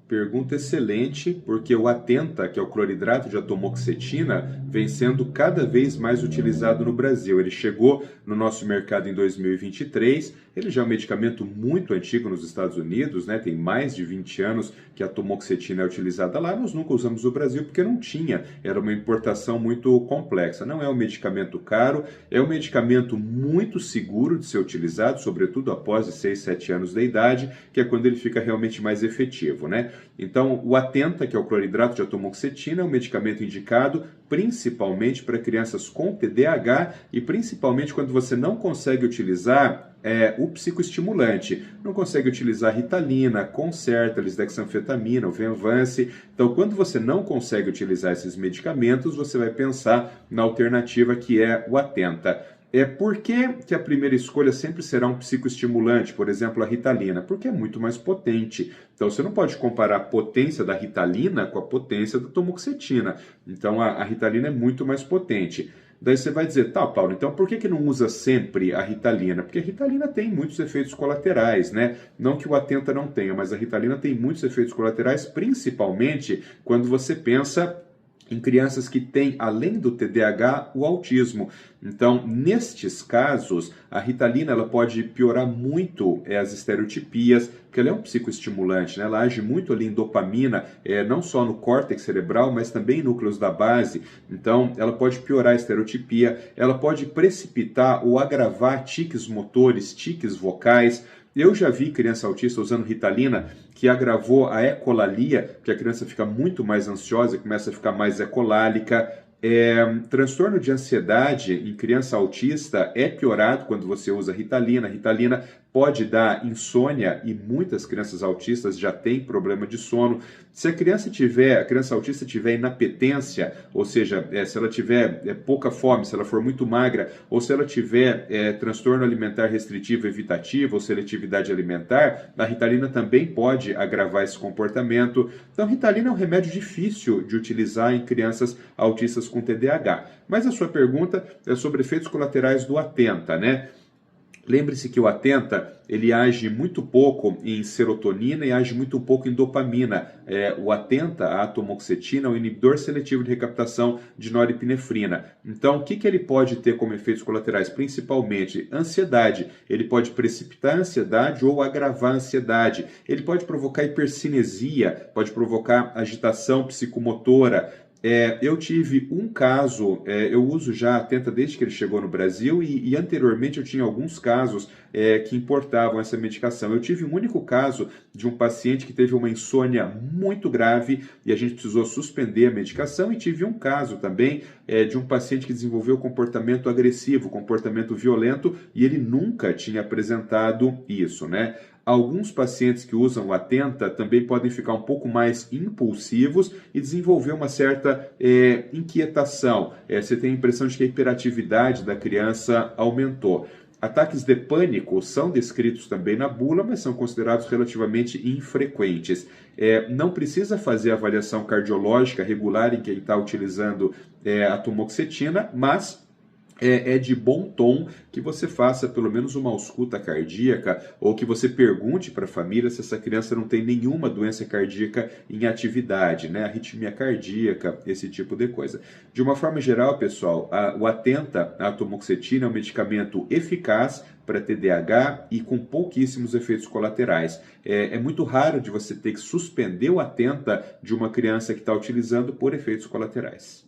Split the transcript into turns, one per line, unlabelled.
Pergunta excelente, porque o Atenta, que é o cloridrato de atomoxetina, vem sendo cada vez mais utilizado no Brasil. Ele chegou no nosso mercado em 2023, ele já é um medicamento muito antigo nos Estados Unidos, né? Tem mais de 20 anos que a atomoxetina é utilizada lá, nós nunca usamos no Brasil porque não tinha, era uma importação muito complexa. Não é um medicamento caro, é um medicamento muito seguro de ser utilizado, sobretudo após os 6, 7 anos de idade, que é quando ele fica realmente mais efetivo, né? Então, o Atenta, que é o cloridrato de atomoxetina, é um medicamento indicado principalmente para crianças com TDAH e principalmente quando você não consegue utilizar o psicoestimulante. Não consegue utilizar Ritalina, Concerta, lisdexanfetamina, o Venvance. Então, quando você não consegue utilizar esses medicamentos, você vai pensar na alternativa que é o Atenta. Por que a primeira escolha sempre será um psicoestimulante, por exemplo, a Ritalina? Porque é muito mais potente. Então, você não pode comparar a potência da Ritalina com a potência da atomoxetina. Então, a Ritalina é muito mais potente. Daí você vai dizer, tá, Paulo, então por que não usa sempre a Ritalina? Porque a Ritalina tem muitos efeitos colaterais, né? Não que o Atenta não tenha, mas a Ritalina tem muitos efeitos colaterais, principalmente quando você pensa em crianças que têm, além do TDAH, o autismo. Então, nestes casos, a Ritalina ela pode piorar muito as estereotipias, porque ela é um psicoestimulante, né? Ela age muito ali em dopamina, não só no córtex cerebral, mas também em núcleos da base. Então, ela pode piorar a estereotipia, ela pode precipitar ou agravar tiques motores, tiques vocais. Eu já vi criança autista usando Ritalina que agravou a ecolalia, que a criança fica muito mais ansiosa e começa a ficar mais ecolálica. Transtorno de ansiedade em criança autista é piorado quando você usa Ritalina. Ritalina pode dar insônia e muitas crianças autistas já têm problema de sono. Se a criança autista tiver inapetência, ou seja, se ela tiver pouca fome, se ela for muito magra, ou se ela tiver transtorno alimentar restritivo evitativo ou seletividade alimentar, a Ritalina também pode agravar esse comportamento. Então, Ritalina é um remédio difícil de utilizar em crianças autistas com TDAH. Mas a sua pergunta é sobre efeitos colaterais do Atenta, né? Lembre-se que o Atenta, ele age muito pouco em serotonina e age muito pouco em dopamina. O Atenta, a atomoxetina, é um inibidor seletivo de recaptação de norepinefrina. Então, o que ele pode ter como efeitos colaterais? Principalmente ansiedade. Ele pode precipitar a ansiedade ou agravar a ansiedade. Ele pode provocar hipercinesia, pode provocar agitação psicomotora. Eu tive um caso, eu uso já a Atenta desde que ele chegou no Brasil e anteriormente eu tinha alguns casos que importavam essa medicação. Eu tive um único caso de um paciente que teve uma insônia muito grave e a gente precisou suspender a medicação, e tive um caso também de um paciente que desenvolveu comportamento agressivo, comportamento violento, e ele nunca tinha apresentado isso, né? Alguns pacientes que usam o Atenta também podem ficar um pouco mais impulsivos e desenvolver uma certa inquietação. Você tem a impressão de que a hiperatividade da criança aumentou. Ataques de pânico são descritos também na bula, mas são considerados relativamente infrequentes. Não precisa fazer avaliação cardiológica regular em quem está utilizando a atomoxetina, mas é de bom tom que você faça pelo menos uma ausculta cardíaca ou que você pergunte para a família se essa criança não tem nenhuma doença cardíaca em atividade, né? Arritmia cardíaca, esse tipo de coisa. De uma forma geral, pessoal, o Atenta, a atomoxetina, é um medicamento eficaz para TDAH e com pouquíssimos efeitos colaterais. É muito raro de você ter que suspender o Atenta de uma criança que está utilizando por efeitos colaterais.